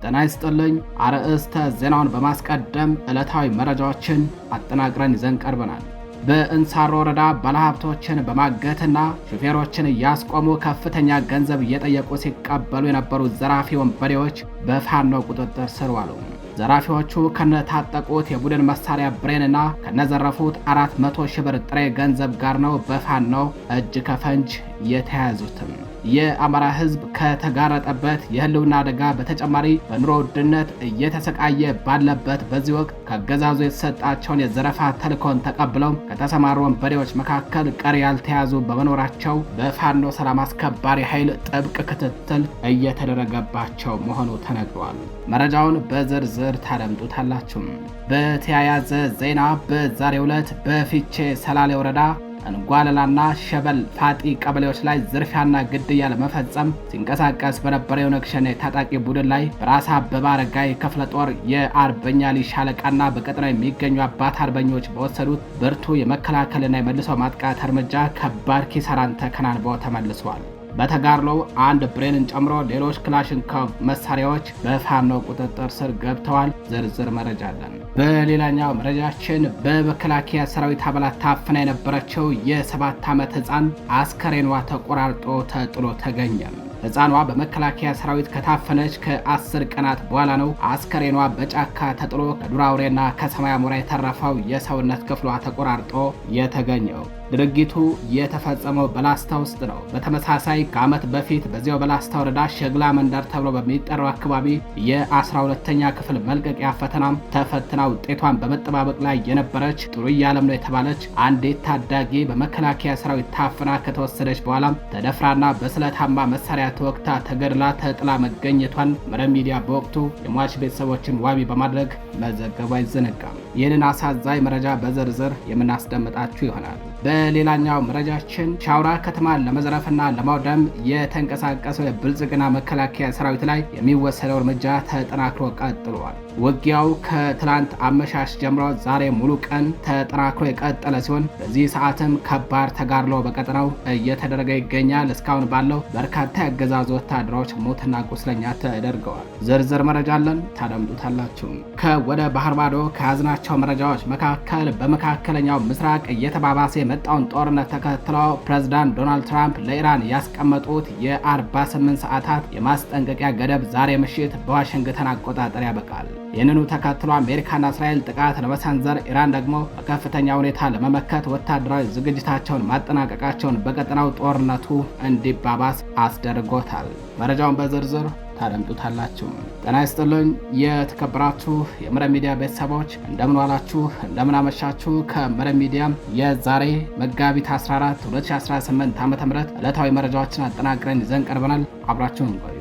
ጤና ይስጥልኝ። አርዕስተ ዜናውን በማስቀደም ዕለታዊ መረጃዎችን አጠናቅረን ይዘን ቀርበናል። በእንሳሮ ወረዳ ባለሀብቶችን በማገትና ሹፌሮችን እያስቆሙ ከፍተኛ ገንዘብ እየጠየቁ ሲቀበሉ የነበሩ ዘራፊ ወንበዴዎች በፋኖ ቁጥጥር ስር ዋሉ። ዘራፊዎቹ ከነታጠቁት የቡድን መሳሪያ ብሬንና ከነዘረፉት 400 ሺህ ብር ጥሬ ገንዘብ ጋር ነው በፋኖ እጅ ከፈንጅ የተያዙትም። የአማራ ሕዝብ ከተጋረጠበት የህልውና አደጋ በተጨማሪ በኑሮ ውድነት እየተሰቃየ ባለበት በዚህ ወቅት ከአገዛዙ የተሰጣቸውን የዘረፋ ተልዕኮን ተቀብለው ከተሰማሩ ወንበዴዎች መካከል ቀሪ ያልተያዙ በመኖራቸው በፋኖ ሰላም አስከባሪ ኃይል ጥብቅ ክትትል እየተደረገባቸው መሆኑ ተነግሯል። መረጃውን በዝርዝር ታደምጡታላችሁ። በተያያዘ ዜና በዛሬው ዕለት በፊቼ ሰላሌ ወረዳ እንጓለላና ሸበል ፋጢ ቀበሌዎች ላይ ዝርፊያና ግድያ ለመፈጸም ሲንቀሳቀስ በነበረ የኦነግ ሸኔ ታጣቂ ቡድን ላይ በራስ አበበ አረጋይ ክፍለ ጦር የአርበኛ ሊ ሻለቃና በቀጠናው የሚገኙ አባት አርበኞች በወሰዱት ብርቱ የመከላከልና የመልሶ ማጥቃት እርምጃ ከባድ ኪሳራን ተከናንበው ተመልሰዋል። በተጋድሎው አንድ ብሬንን ጨምሮ ሌሎች ክላሽንኮቭ መሳሪያዎች በፋኖ ቁጥጥር ስር ገብተዋል። ዝርዝር መረጃ አለን። በሌላኛው መረጃችን በመከላከያ ሰራዊት አባላት ታፍና የነበረችው የ7 ዓመት ሕፃን አስከሬኗ ተቆራርጦ ተጥሎ ተገኘ። ሕፃኗ በመከላከያ ሰራዊት ከታፈነች ከ10 ቀናት በኋላ ነው አስከሬኗ በጫካ ተጥሎ ከዱር አውሬና ከሰማይ አሞራ የተረፈው የሰውነት ክፍሏ ተቆራርጦ የተገኘው። ድርጊቱ የተፈጸመው በላስታ ውስጥ ነው። በተመሳሳይ ከዓመት በፊት በዚያው በላስታ ወረዳ ሸግላ መንደር ተብሎ በሚጠራው አካባቢ የ12ኛ ክፍል መልቀቂያ ፈተናም ተፈትና ውጤቷን በመጠባበቅ ላይ የነበረች ጥሩዬ አለም ነው የተባለች አንዲት ታዳጊ በመከላከያ ሰራዊት ታፍና ከተወሰደች በኋላም ተደፍራና በስለታማ መሳሪያ ተወግታ ተገድላ ተጥላ መገኘቷን መረብ ሚዲያ በወቅቱ የሟች ቤተሰቦችን ዋቢ በማድረግ መዘገቡ አይዘነጋም። ይህንን አሳዛኝ መረጃ በዝርዝር የምናስደምጣችሁ ይሆናል። በሌላኛው መረጃችን ሻውራ ከተማን ለመዝረፍና ለማውደም የተንቀሳቀሰው የብልጽግና መከላከያ ሰራዊት ላይ የሚወሰደው እርምጃ ተጠናክሮ ቀጥሏል። ውጊያው ከትላንት አመሻሽ ጀምሮ ዛሬ ሙሉ ቀን ተጠናክሮ የቀጠለ ሲሆን በዚህ ሰዓትም ከባድ ተጋድሎ በቀጠናው እየተደረገ ይገኛል። እስካሁን ባለው በርካታ የአገዛዙ ወታደሮች ሞትና ቁስለኛ ተደርገዋል። ዝርዝር መረጃ አለን፣ ታደምጡታላችሁ። ከወደ ባህር ማዶ ከያዝናቸው መረጃዎች መካከል በመካከለኛው ምስራቅ እየተባባሰ የመጣውን ጦርነት ተከትለው ፕሬዝዳንት ዶናልድ ትራምፕ ለኢራን ያስቀመጡት የ48 ሰዓታት የማስጠንቀቂያ ገደብ ዛሬ ምሽት በዋሽንግተን አቆጣጠር ያበቃል። ይህንኑ ተከትሎ አሜሪካና እስራኤል ጥቃት ለመሰንዘር ኢራን ደግሞ በከፍተኛ ሁኔታ ለመመከት ወታደራዊ ዝግጅታቸውን ማጠናቀቃቸውን በቀጠናው ጦርነቱ እንዲባባስ አስደርጎታል። መረጃውን በዝርዝር ታደምጡታላችሁ። ጤና ይስጥልኝ የተከበራችሁ የመረብ ሚዲያ ቤተሰቦች እንደምን ዋላችሁ፣ እንደምን አመሻችሁ። ከመረብ ሚዲያ የዛሬ መጋቢት 14 2018 ዓ.ም ዕለታዊ መረጃዎችን አጠናቅረን ይዘን ቀርበናል። አብራችሁን ቆዩ።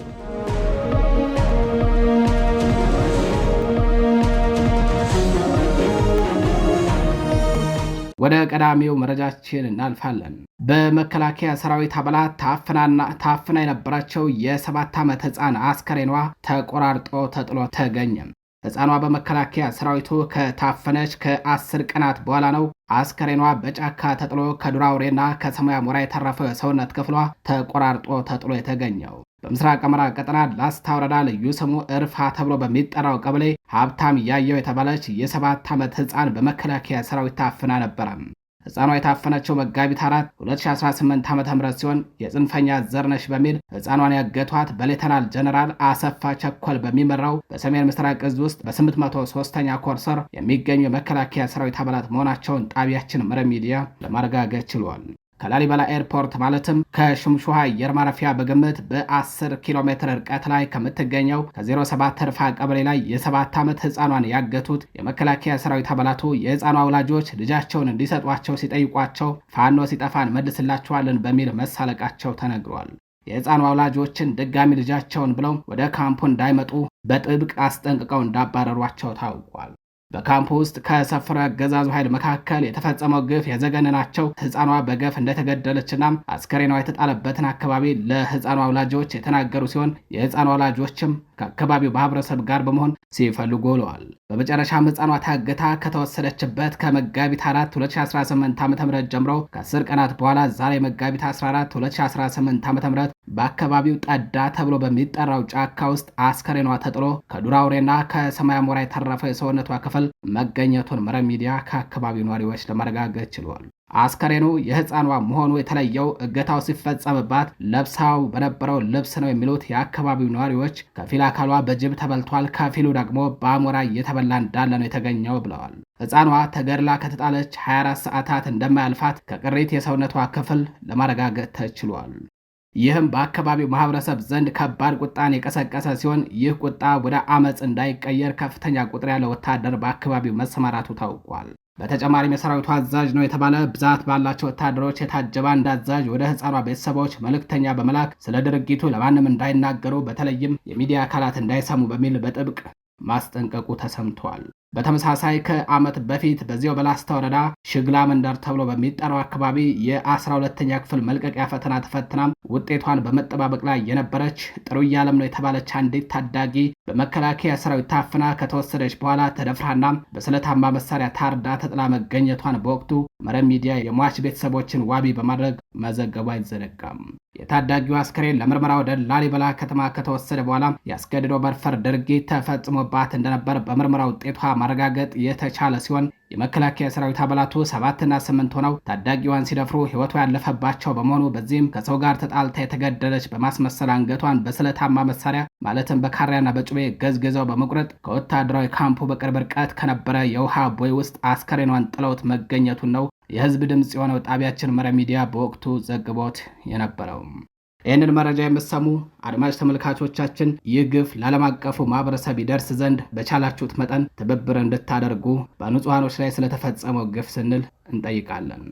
ወደ ቀዳሚው መረጃችን እናልፋለን። በመከላከያ ሰራዊት አባላት ታፍና የነበረችው የ7 ዓመት ሕፃን አስከሬኗ ተቆራርጦ ተጥሎ ተገኘ። ሕፃኗ በመከላከያ ሰራዊቱ ከታፈነች ከ10 ቀናት በኋላ ነው አስከሬኗ በጫካ ተጥሎ ከዱር አውሬና ከሰማይ አሞራ የተረፈው የሰውነት ክፍሏ ተቆራርጦ ተጥሎ የተገኘው። በምስራቅ አማራ ቀጠና ላስታ ወረዳ ልዩ ስሙ እርፋ ተብሎ በሚጠራው ቀበሌ ሀብታም ያየው የተባለች የ7 ዓመት ሕፃን በመከላከያ ሰራዊት ታፍና ነበረ። ሕፃኗ የታፈነችው መጋቢት 4 2018 ዓ.ም ሲሆን የጽንፈኛ ዘርነሽ በሚል ሕፃኗን ያገቷት በሌተናል ጀነራል አሰፋ ቸኮል በሚመራው በሰሜን ምስራቅ እዝ ውስጥ በ803ኛ ኮር ስር የሚገኙ የመከላከያ ሰራዊት አባላት መሆናቸውን ጣቢያችን መረብ ሚዲያ ለማረጋገጥ ችሏል። ከላሊበላ ኤርፖርት ማለትም ከሽምሹሃ አየር ማረፊያ በግምት በ10 ኪሎ ሜትር ርቀት ላይ ከምትገኘው ከ07 እርፋ ቀበሌ ላይ የ7 ዓመት ሕፃኗን ያገቱት የመከላከያ ሰራዊት አባላቱ የሕፃኗ ወላጆች ልጃቸውን እንዲሰጧቸው ሲጠይቋቸው ፋኖ ሲጠፋን መልስላቸዋለን በሚል መሳለቃቸው ተነግሯል። የሕፃኗ ወላጆችን ድጋሚ ልጃቸውን ብለው ወደ ካምፑ እንዳይመጡ በጥብቅ አስጠንቅቀው እንዳባረሯቸው ታውቋል። በካምፕ ውስጥ ከሰፈረው አገዛዙ ኃይል መካከል የተፈጸመው ግፍ የዘገነናቸው ሕፃኗ በገፍ እንደተገደለችና አስከሬኗ የተጣለበትን አካባቢ ለሕፃኗ ወላጆች የተናገሩ ሲሆን የሕፃኗ ወላጆችም ከአካባቢው ማህበረሰብ ጋር በመሆን ሲፈልጉ ውለዋል። በመጨረሻም ሕፃኗ ታግታ ከተወሰደችበት ከመጋቢት 4 2018 ዓ.ም ጀምሮ ከ10 ቀናት በኋላ ዛሬ መጋቢት 14 2018 ዓ.ም በአካባቢው ጠዳ ተብሎ በሚጠራው ጫካ ውስጥ አስከሬኗ ተጥሎ ከዱር አውሬና ከሰማይ አሞራ የተረፈው የሰውነቷ ክፍል መገኘቱን መረብ ሚዲያ ከአካባቢው ነዋሪዎች ለማረጋገጥ ችሏል። አስከሬኑ የህፃኗ መሆኑ የተለየው እገታው ሲፈጸምባት ለብሳው በነበረው ልብስ ነው የሚሉት የአካባቢው ነዋሪዎች ከፊል አካሏ በጅብ ተበልቷል፣ ከፊሉ ደግሞ በአሞራ እየተበላ እንዳለ ነው የተገኘው ብለዋል። ህፃኗ ተገድላ ከተጣለች 24 ሰዓታት እንደማያልፋት ከቅሪት የሰውነቷ ክፍል ለማረጋገጥ ተችሏል። ይህም በአካባቢው ማህበረሰብ ዘንድ ከባድ ቁጣን የቀሰቀሰ ሲሆን ይህ ቁጣ ወደ አመፅ እንዳይቀየር ከፍተኛ ቁጥር ያለው ወታደር በአካባቢው መሰማራቱ ታውቋል። በተጨማሪም የሰራዊቱ አዛዥ ነው የተባለ ብዛት ባላቸው ወታደሮች የታጀበ አንድ አዛዥ ወደ ህፃኗ ቤተሰቦች መልእክተኛ በመላክ ስለ ድርጊቱ ለማንም እንዳይናገሩ በተለይም የሚዲያ አካላት እንዳይሰሙ በሚል በጥብቅ ማስጠንቀቁ ተሰምቷል። በተመሳሳይ ከዓመት በፊት በዚያው በላስታ ወረዳ ሽግላ መንደር ተብሎ በሚጠራው አካባቢ የ12ኛ ክፍል መልቀቂያ ፈተና ተፈትና ውጤቷን በመጠባበቅ ላይ የነበረች ጥሩ እያለም ነው የተባለች አንዲት ታዳጊ በመከላከያ ሰራዊት ታፍና ከተወሰደች በኋላ ተደፍራና በስለታማ መሳሪያ ታርዳ ተጥላ መገኘቷን በወቅቱ መረብ ሚዲያ የሟች ቤተሰቦችን ዋቢ በማድረግ መዘገቡ አይዘነጋም። የታዳጊው አስከሬን ለምርመራ ወደ ላሊበላ ከተማ ከተወሰደ በኋላ ያስገድዶ መድፈር ድርጊት ተፈጽሞባት እንደነበር በምርመራ ውጤቷ ማረጋገጥ የተቻለ ሲሆን የመከላከያ ሰራዊት አባላቱ 7 እና 8 ሆነው ታዳጊዋን ሲደፍሩ ህይወቷ ያለፈባቸው በመሆኑ በዚህም ከሰው ጋር ተጣልታ የተገደለች በማስመሰል አንገቷን በስለታማ መሳሪያ ማለትም በካሪያና በጩቤ ገዝግዘው በመቁረጥ ከወታደራዊ ካምፑ በቅርብ ርቀት ከነበረ የውሃ ቦይ ውስጥ አስከሬኗን ጥለውት መገኘቱን ነው የህዝብ ድምጽ የሆነው ጣቢያችን መረብ ሚዲያ በወቅቱ ዘግቦት የነበረው። ይህንን መረጃ የምትሰሙ አድማጭ ተመልካቾቻችን ይህ ግፍ ለዓለም አቀፉ ማህበረሰብ ይደርስ ዘንድ በቻላችሁት መጠን ትብብር እንድታደርጉ በንጹሃኖች ላይ ስለተፈጸመው ግፍ ስንል እንጠይቃለን።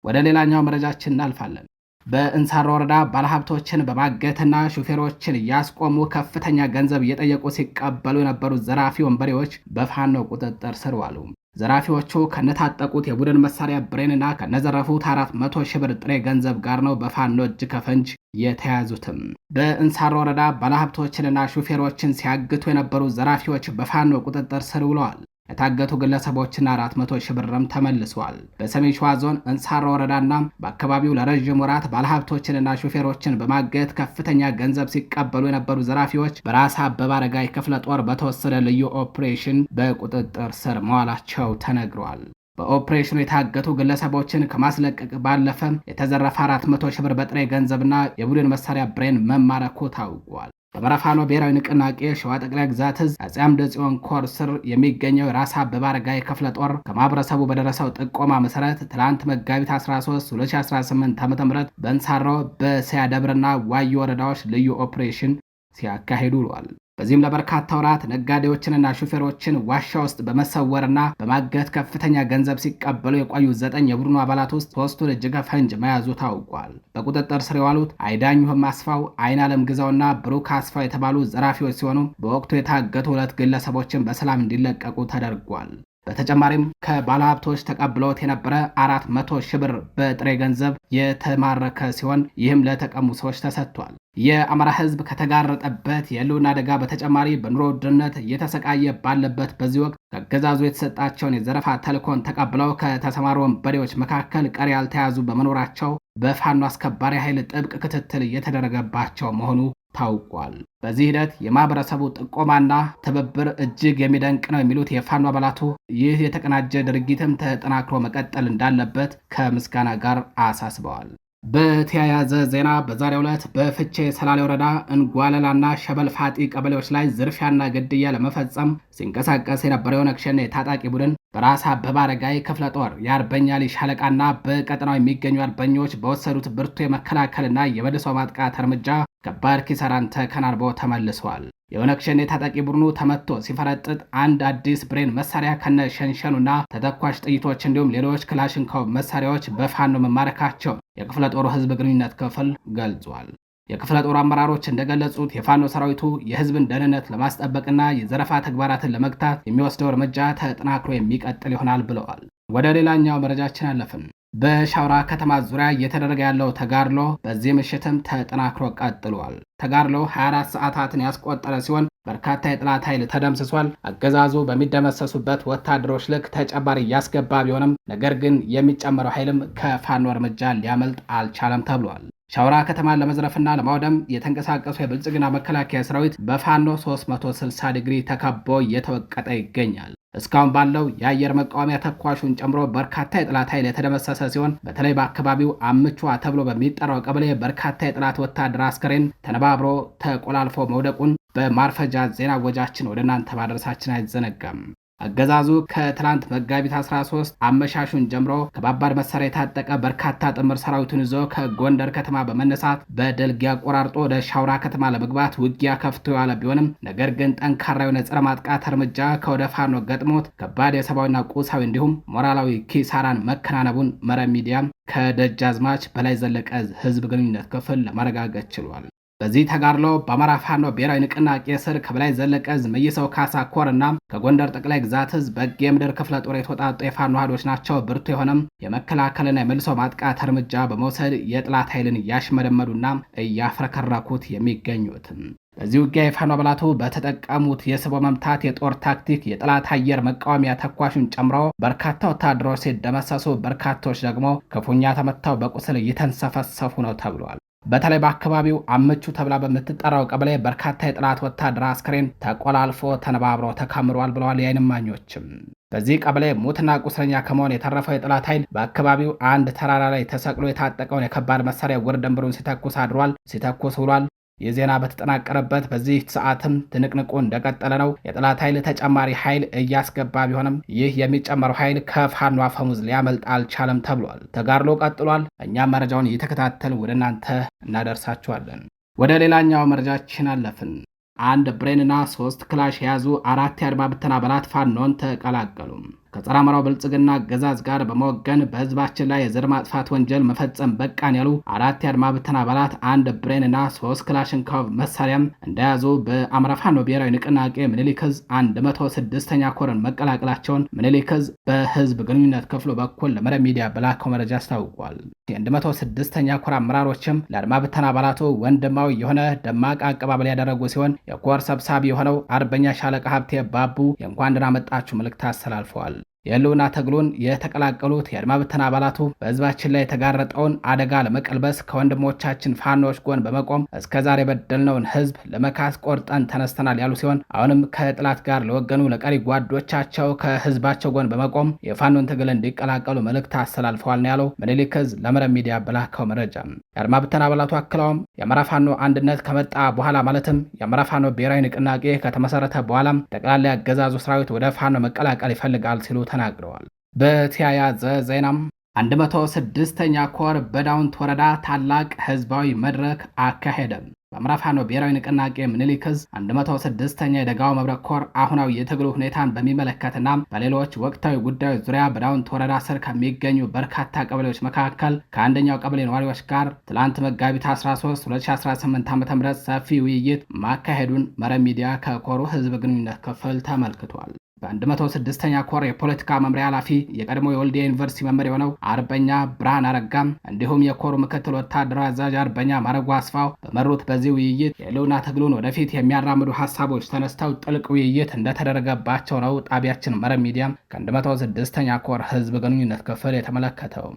ወደ ሌላኛው መረጃችን እናልፋለን። በእንሳሮ ወረዳ ባለሀብቶችን በማገትና ሹፌሮችን እያስቆሙ ከፍተኛ ገንዘብ እየጠየቁ ሲቀበሉ የነበሩ ዘራፊ ወንበዴዎች በፋኖ ቁጥጥር ስር ዋሉ። ዘራፊዎቹ ከነታጠቁት የቡድን መሳሪያ ብሬንና ከነዘረፉት 400 ሺህ ብር ጥሬ ገንዘብ ጋር ነው በፋኖ እጅ ከፈንጅ የተያዙትም። በእንሳሮ ወረዳ ባለሀብቶችንና ሹፌሮችን ሲያግቱ የነበሩ ዘራፊዎች በፋኖ ቁጥጥር ስር ውለዋል። የታገቱ ግለሰቦችና 400 ሺህ ብርም ተመልሷል። በሰሜን ሸዋ ዞን እንሳሮ ወረዳና በአካባቢው ለረጅም ወራት ባለሀብቶችንና ሹፌሮችን በማገት ከፍተኛ ገንዘብ ሲቀበሉ የነበሩ ዘራፊዎች በራስ አበበ አረጋይ ክፍለ ጦር በተወሰደ ልዩ ኦፕሬሽን በቁጥጥር ስር መዋላቸው ተነግሯል። በኦፕሬሽኑ የታገቱ ግለሰቦችን ከማስለቀቅ ባለፈ የተዘረፈ 400 ሺህ ብር በጥሬ ገንዘብና የቡድን መሳሪያ ብሬን መማረኩ ታውቋል። በአማራ ፋኖ ብሔራዊ ንቅናቄ ሸዋ ጠቅላይ ግዛት ዕዝ አፄ አምደ ጽዮን ኮር ስር የሚገኘው የራስ አበበ አረጋይ ክፍለ ጦር ከማህበረሰቡ በደረሰው ጥቆማ መሰረት ትላንት መጋቢት 13 2018 ዓ.ም በእንሳሮ በሰያ ደብርና ዋዩ ወረዳዎች ልዩ ኦፕሬሽን ሲያካሂዱ ውለዋል። በዚህም ለበርካታ ወራት ነጋዴዎችንና ሹፌሮችን ዋሻ ውስጥ በመሰወርና በማገት ከፍተኛ ገንዘብ ሲቀበሉ የቆዩ 9 የቡድኑ አባላት ውስጥ 3ቱን እጅ ከፈንጅ መያዙ ታውቋል። በቁጥጥር ስር የዋሉት አይዳኝሁም አስፋው፣ አይን አለም ግዛውና ብሩክ አስፋው የተባሉ ዘራፊዎች ሲሆኑ በወቅቱ የታገቱ 2 ግለሰቦችን በሰላም እንዲለቀቁ ተደርጓል። በተጨማሪም ከባለሀብቶች ተቀብለውት የነበረ 400 ሺህ ብር በጥሬ ገንዘብ የተማረከ ሲሆን ይህም ለተቀሙ ሰዎች ተሰጥቷል። የአማራ ሕዝብ ከተጋረጠበት የህልውና አደጋ በተጨማሪ በኑሮ ውድነት እየተሰቃየ ባለበት በዚህ ወቅት ከአገዛዙ የተሰጣቸውን የዘረፋ ተልዕኮን ተቀብለው ከተሰማሩ ወንበዴዎች መካከል ቀሪ ያልተያዙ በመኖራቸው በፋኖ አስከባሪ ኃይል ጥብቅ ክትትል እየተደረገባቸው መሆኑ ታውቋል። በዚህ ሂደት የማህበረሰቡ ጥቆማና ትብብር እጅግ የሚደንቅ ነው የሚሉት የፋኖ አባላቱ ይህ የተቀናጀ ድርጊትም ተጠናክሮ መቀጠል እንዳለበት ከምስጋና ጋር አሳስበዋል። በተያያዘ ዜና በዛሬው ዕለት በፍቼ ሰላሌ ወረዳ እንጓለላና ሸበል ፋጢ ቀበሌዎች ላይ ዝርፊያና ግድያ ለመፈጸም ሲንቀሳቀስ የነበረው የኦነግ ሸኔ ታጣቂ ቡድን በራስ አበበ አረጋይ ክፍለ ጦር የአርበኛ ሊ ሻለቃና በቀጠናው የሚገኙ አርበኞች በወሰዱት ብርቱ የመከላከልና የመልሶ ማጥቃት እርምጃ ከባድ ኪሳራን ተከናንቦ ተመልሷል። የኦነግ ሸኔ ታጣቂ ቡድኑ ተመቶ ሲፈረጥጥ አንድ አዲስ ብሬን መሳሪያ ከነ ሸንሸኑና ተተኳሽ ጥይቶች እንዲሁም ሌሎች ክላሽንኮቭ መሳሪያዎች በፋኖ መማረካቸው የክፍለ ጦሩ ህዝብ ግንኙነት ክፍል ገልጿል። የክፍለ ጦሩ አመራሮች እንደገለጹት የፋኖ ሰራዊቱ የህዝብን ደህንነት ለማስጠበቅና የዘረፋ ተግባራትን ለመግታት የሚወስደው እርምጃ ተጠናክሮ የሚቀጥል ይሆናል ብለዋል። ወደ ሌላኛው መረጃችን አለፍን። በሻውራ ከተማ ዙሪያ እየተደረገ ያለው ተጋድሎ በዚህ ምሽትም ተጠናክሮ ቀጥሏል። ተጋድሎ 24 ሰዓታትን ያስቆጠረ ሲሆን በርካታ የጠላት ኃይል ተደምስሷል። አገዛዙ በሚደመሰሱበት ወታደሮች ልክ ተጨማሪ እያስገባ ቢሆንም ነገር ግን የሚጨመረው ኃይልም ከፋኖ እርምጃ ሊያመልጥ አልቻለም ተብሏል። ሻውራ ከተማን ለመዝረፍና ለማውደም የተንቀሳቀሱ የብልጽግና መከላከያ ሰራዊት በፋኖ 360 ዲግሪ ተከቦ እየተወቀጠ ይገኛል። እስካሁን ባለው የአየር መቃወሚያ ተኳሹን ጨምሮ በርካታ የጠላት ኃይል የተደመሰሰ ሲሆን በተለይ በአካባቢው አምቿ ተብሎ በሚጠራው ቀበሌ በርካታ የጠላት ወታደር አስከሬን ተነባብሮ ተቆላልፎ መውደቁን በማርፈጃ ዜና ወጃችን ወደ እናንተ ማድረሳችን አይዘነጋም። አገዛዙ ከትላንት መጋቢት 13 አመሻሹን ጀምሮ ከባባድ መሳሪያ የታጠቀ በርካታ ጥምር ሰራዊቱን ይዞ ከጎንደር ከተማ በመነሳት በደልጊያ ቆራርጦ ወደ ሻውራ ከተማ ለመግባት ውጊያ ከፍቶ ያለ ቢሆንም ነገር ግን ጠንካራ የሆነ ጸረ ማጥቃት እርምጃ ከወደ ፋኖ ገጥሞት ከባድ የሰብአዊና ቁሳዊ እንዲሁም ሞራላዊ ኪሳራን መከናነቡን መረብ ሚዲያ ከደጃዝማች በላይ ዘለቀ ህዝብ ግንኙነት ክፍል ለማረጋገጥ ችሏል። በዚህ ተጋድሎ በአማራ ፋኖ ብሔራዊ ንቅናቄ ስር ከበላይ ዘለቀ ዕዝ መይሰው ካሳ ኮር እና ከጎንደር ጠቅላይ ግዛት ዕዝ በጌ ምድር ክፍለ ጦር የተወጣጡ የፋኖ ኃይሎች ናቸው ብርቱ የሆነም የመከላከልና የመልሶ ማጥቃት እርምጃ በመውሰድ የጥላት ኃይልን እያሽመደመዱና እያፍረከረኩት የሚገኙት። በዚህ ውጊያ የፋኖ አባላቱ በተጠቀሙት የስቦ መምታት የጦር ታክቲክ የጠላት አየር መቃወሚያ ተኳሹን ጨምሮ በርካታ ወታደሮች ሲደመሰሱ፣ በርካቶች ደግሞ ክፉኛ ተመተው በቁስል እየተንሰፈሰፉ ነው ተብሏል። በተለይ በአካባቢው አመቹ ተብላ በምትጠራው ቀበሌ በርካታ የጠላት ወታደር አስክሬን ተቆላልፎ ተነባብሮ ተከምሯል ብለዋል የዓይን እማኞችም። በዚህ ቀበሌ ሙትና ቁስለኛ ከመሆን የተረፈው የጠላት ኃይል በአካባቢው አንድ ተራራ ላይ ተሰቅሎ የታጠቀውን የከባድ መሳሪያ ውር ድንብሩን ሲተኩስ ውሏል። ይህ ዜና በተጠናቀረበት በዚህ ሰዓትም ትንቅንቁ እንደቀጠለ ነው። የጠላት ኃይል ተጨማሪ ኃይል እያስገባ ቢሆንም ይህ የሚጨመረው ኃይል ከፋኖ አፈሙዝ ሊያመልጥ አልቻለም ተብሏል። ተጋድሎ ቀጥሏል። እኛም መረጃውን እየተከታተል ወደ እናንተ እናደርሳችኋለን። ወደ ሌላኛው መረጃችን አለፍን። አንድ ብሬንና 3 ክላሽ የያዙ 4 የአድማ ብተና አባላት ፋኖን ተቀላቀሉ። ከጸረ አማራው ብልጽግና አገዛዝ ጋር በመወገን በህዝባችን ላይ የዘር ማጥፋት ወንጀል መፈጸም በቃን ያሉ 4 የአድማ ብተና አባላት አንድ ብሬንና 3 ክላሽንኮቭ መሳሪያም እንደያዙ በአማራ ፋኖ ብሔራዊ ንቅናቄ ምኒልክ ዕዝ 106ኛ ኮርን መቀላቀላቸውን ምኒልክ ዕዝ በህዝብ ግንኙነት ክፍሉ በኩል ለመረብ ሚዲያ በላከው መረጃ አስታውቋል። የ106ኛ ኮር አመራሮችም ለአድማ ብተና አባላቱ ወንድማዊ የሆነ ደማቅ አቀባበል ያደረጉ ሲሆን የኮር ሰብሳቢ የሆነው አርበኛ ሻለቃ ሀብቴ ባቡ የእንኳን ደህና መጣችሁ መልእክት አስተላልፈዋል። የህልውና ትግሉን የተቀላቀሉት የአድማ ብተና አባላቱ በህዝባችን ላይ የተጋረጠውን አደጋ ለመቀልበስ ከወንድሞቻችን ፋኖች ጎን በመቆም እስከዛሬ የበደልነውን ህዝብ ለመካስ ቆርጠን ተነስተናል ያሉ ሲሆን አሁንም ከጥላት ጋር ለወገኑ ለቀሪ ጓዶቻቸው ከህዝባቸው ጎን በመቆም የፋኖን ትግል እንዲቀላቀሉ መልእክት አስተላልፈዋል ነው ያለው ምኒልክ ዕዝ ለመረብ ሚዲያ በላከው መረጃ። የአድማ ብተና አባላቱ አክለውም የአማራ ፋኖ አንድነት ከመጣ በኋላ ማለትም የአማራ ፋኖ ብሔራዊ ንቅናቄ ከተመሰረተ በኋላም ጠቅላላ ያገዛዙ ሰራዊት ወደ ፋኖ መቀላቀል ይፈልጋል ሲሉ ተናግረዋል። በተያያዘ ዜናም 106ኛ ኮር በዳውንት ወረዳ ታላቅ ህዝባዊ መድረክ አካሄደም። በአማራ ፋኖ ብሔራዊ ንቅናቄ ምኒልክ ዕዝ 106ኛ የደጋው መብረቅ ኮር አሁናዊ የትግሉ ሁኔታን በሚመለከትና በሌሎች ወቅታዊ ጉዳዮች ዙሪያ በዳውንት ወረዳ ስር ከሚገኙ በርካታ ቀበሌዎች መካከል ከአንደኛው ቀበሌ ነዋሪዎች ጋር ትላንት መጋቢት 13 2018 ዓ.ም ሰፊ ውይይት ማካሄዱን መረብ ሚዲያ ከኮሩ ህዝብ ግንኙነት ክፍል ተመልክቷል። በ106ኛ ኮር የፖለቲካ መምሪያ ኃላፊ የቀድሞ የወልዲያ ዩኒቨርሲቲ መምህር የሆነው አርበኛ ብርሃን አረጋም እንዲሁም የኮሩ ምክትል ወታደራዊ አዛዥ አርበኛ ማረጉ አስፋው በመሩት በዚህ ውይይት የህልውና ትግሉን ወደፊት የሚያራምዱ ሀሳቦች ተነስተው ጥልቅ ውይይት እንደተደረገባቸው ነው ጣቢያችን መረብ ሚዲያም ከ106ኛ ኮር ህዝብ ግንኙነት ክፍል የተመለከተው።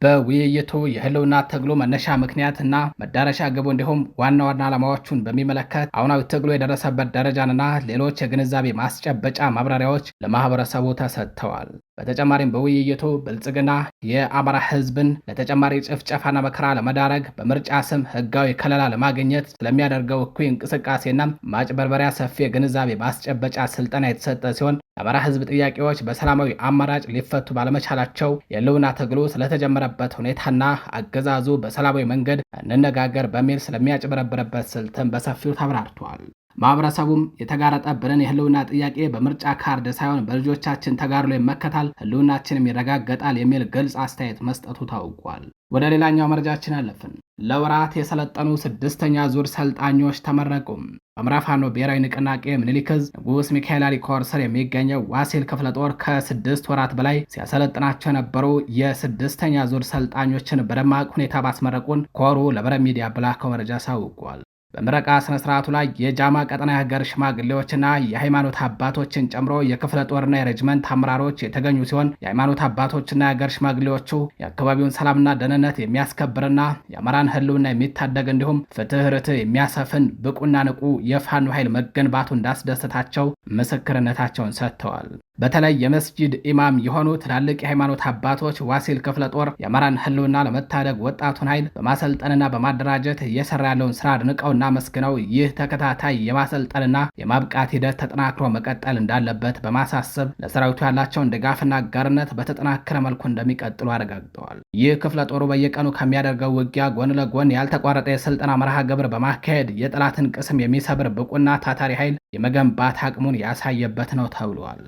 በውይይቱ የህልውና ትግሉ መነሻ ምክንያት እና መዳረሻ ግቡ እንዲሁም ዋና ዋና ዓላማዎቹን በሚመለከት አሁናዊ ትግሉ የደረሰበት ደረጃንና ሌሎች የግንዛቤ ማስጨበጫ ማብራሪያዎች ለማህበረሰቡ ተሰጥተዋል። በተጨማሪም በውይይቱ ብልጽግና የአማራ ህዝብን ለተጨማሪ ጭፍጨፋና መከራ ለመዳረግ በምርጫ ስም ህጋዊ ከለላ ለማግኘት ስለሚያደርገው እኩይ እንቅስቃሴና ማጭበርበሪያ ሰፊ የግንዛቤ ማስጨበጫ ስልጠና የተሰጠ ሲሆን የአማራ ህዝብ ጥያቄዎች በሰላማዊ አማራጭ ሊፈቱ ባለመቻላቸው የህልውና ትግሉ ስለተጀመረበት ሁኔታና አገዛዙ በሰላማዊ መንገድ እንነጋገር በሚል ስለሚያጭበረብርበት ስልትም በሰፊው ተብራርቷል። ማህበረሰቡም የተጋረጠብንን የህልውና ጥያቄ በምርጫ ካርድ ሳይሆን በልጆቻችን ተጋድሎ ይመከታል፣ ህልውናችንም ይረጋገጣል የሚል ግልጽ አስተያየት መስጠቱ ታውቋል። ወደ ሌላኛው መረጃችን አለፍን። ለወራት የሰለጠኑ 6ኛ ዙር ሰልጣኞች ተመረቁ። በአማራ ፋኖ ብሔራዊ ንቅናቄ ምኒልክ ዕዝ ንጉስ ሚካኤል አሊ ኮር ስር የሚገኘው ዋሴል ክፍለ ጦር ከ6 ወራት በላይ ሲያሰለጥናቸው የነበሩ የ6ኛ ዙር ሰልጣኞችን በደማቅ ሁኔታ ባስመረቁን ኮሩ ለመረብ ሚዲያ በላከው መረጃ አሳውቋል። በምረቃ ስነ ስርዓቱ ላይ የጃማ ቀጠና የሀገር ሽማግሌዎችና የሃይማኖት አባቶችን ጨምሮ የክፍለ ጦርና የሬጅመንት አመራሮች የተገኙ ሲሆን የሃይማኖት አባቶችና የሀገር ሽማግሌዎቹ የአካባቢውን ሰላምና ደህንነት የሚያስከብርና የአማራን ህልውና የሚታደግ እንዲሁም ፍትህ፣ ርትዕ የሚያሰፍን ብቁና ንቁ የፋኖ ኃይል መገንባቱ እንዳስደሰታቸው ምስክርነታቸውን ሰጥተዋል። በተለይ የመስጂድ ኢማም የሆኑ ትላልቅ የሃይማኖት አባቶች ዋሲል ክፍለ ጦር የአማራን ህልውና ለመታደግ ወጣቱን ኃይል በማሰልጠንና በማደራጀት እየሰራ ያለውን ስራ አድንቀውና መስግነው ይህ ተከታታይ የማሰልጠንና የማብቃት ሂደት ተጠናክሮ መቀጠል እንዳለበት በማሳሰብ ለሰራዊቱ ያላቸውን ድጋፍና አጋርነት በተጠናከረ መልኩ እንደሚቀጥሉ አረጋግጠዋል። ይህ ክፍለ ጦሩ በየቀኑ ከሚያደርገው ውጊያ ጎን ለጎን ያልተቋረጠ የስልጠና መርሃ ግብር በማካሄድ የጠላትን ቅስም የሚሰብር ብቁና ታታሪ ኃይል የመገንባት አቅሙን ያሳየበት ነው ተብሏል።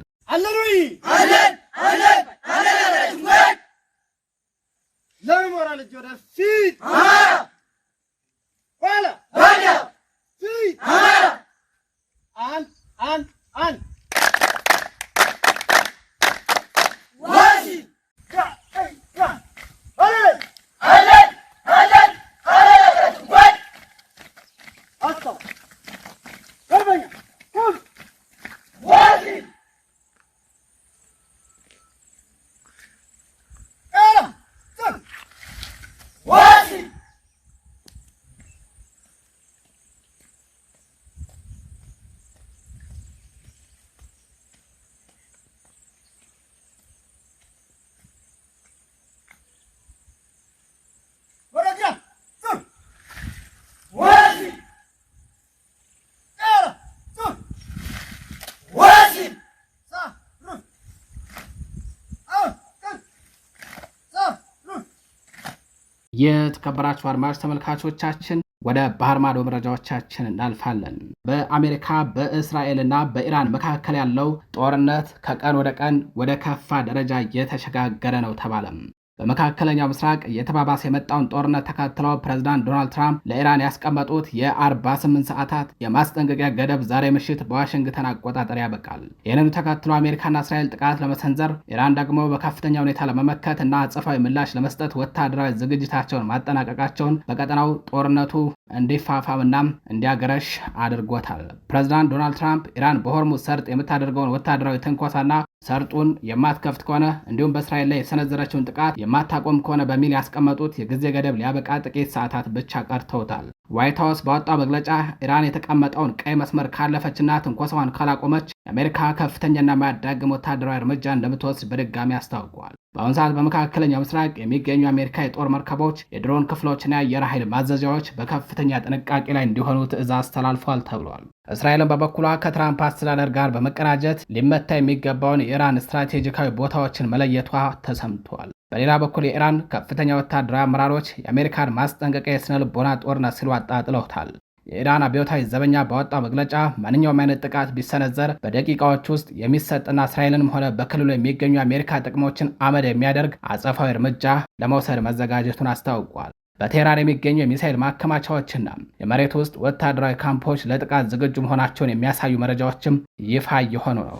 የተከበራችሁ አድማጭ ተመልካቾቻችን ወደ ባህር ማዶ መረጃዎቻችን እናልፋለን። በአሜሪካ በእስራኤልና በኢራን መካከል ያለው ጦርነት ከቀን ወደ ቀን ወደ ከፋ ደረጃ እየተሸጋገረ ነው ተባለም። በመካከለኛው ምስራቅ እየተባባሰ የመጣውን ጦርነት ተከትለው ፕሬዝዳንት ዶናልድ ትራምፕ ለኢራን ያስቀመጡት የ48 ሰዓታት የማስጠንቀቂያ ገደብ ዛሬ ምሽት በዋሽንግተን አቆጣጠር ያበቃል። ይህንኑ ተከትሎ አሜሪካና እስራኤል ጥቃት ለመሰንዘር፣ ኢራን ደግሞ በከፍተኛ ሁኔታ ለመመከት እና አጸፋዊ ምላሽ ለመስጠት ወታደራዊ ዝግጅታቸውን ማጠናቀቃቸውን በቀጠናው ጦርነቱ እንዲፋፋምና እንዲያገረሽ አድርጎታል። ፕሬዝዳንት ዶናልድ ትራምፕ ኢራን በሆርሙዝ ሰርጥ የምታደርገውን ወታደራዊ ትንኮሳና ሰርጡን የማትከፍት ከሆነ እንዲሁም በእስራኤል ላይ የሰነዘረችውን ጥቃት የማታቆም ከሆነ በሚል ያስቀመጡት የጊዜ ገደብ ሊያበቃ ጥቂት ሰዓታት ብቻ ቀርተውታል። ዋይት ሀውስ ባወጣው መግለጫ ኢራን የተቀመጠውን ቀይ መስመር ካለፈችና ትንኮሳዋን ካላቆመች የአሜሪካ ከፍተኛና የማያዳግም ወታደራዊ እርምጃ እንደምትወስድ በድጋሚ አስታውቋል። በአሁኑ ሰዓት በመካከለኛው ምስራቅ የሚገኙ የአሜሪካ የጦር መርከቦች፣ የድሮን ክፍሎችና የአየር ኃይል ማዘዣዎች በከፍተኛ ጥንቃቄ ላይ እንዲሆኑ ትዕዛዝ ተላልፏል ተብሏል። እስራኤልን በበኩሏ ከትራምፕ አስተዳደር ጋር በመቀናጀት ሊመታ የሚገባውን የኢራን ስትራቴጂካዊ ቦታዎችን መለየቷ ተሰምቷል። በሌላ በኩል የኢራን ከፍተኛ ወታደራዊ አመራሮች የአሜሪካን ማስጠንቀቂያ የስነ ልቦና ጦርነት ሲሉ አጣጥለውታል። የኢራን አብዮታዊ ዘበኛ ባወጣው መግለጫ ማንኛውም አይነት ጥቃት ቢሰነዘር በደቂቃዎች ውስጥ የሚሰጥና እስራኤልንም ሆነ በክልሉ የሚገኙ የአሜሪካ ጥቅሞችን አመድ የሚያደርግ አጸፋዊ እርምጃ ለመውሰድ መዘጋጀቱን አስታውቋል። በቴህራን የሚገኙ የሚሳኤል ማከማቻዎችና የመሬት ውስጥ ወታደራዊ ካምፖች ለጥቃት ዝግጁ መሆናቸውን የሚያሳዩ መረጃዎችም ይፋ እየሆኑ ነው።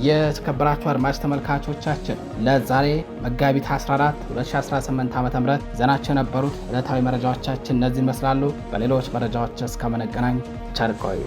የተከበራችሁ አድማጭ ተመልካቾቻችን ለዛሬ መጋቢት 14 2018 ዓ.ም ይዘናቸው የነበሩት ዕለታዊ መረጃዎቻችን እነዚህ ይመስላሉ። በሌሎች መረጃዎች እስከምንገናኝ ቸር ቆዩ።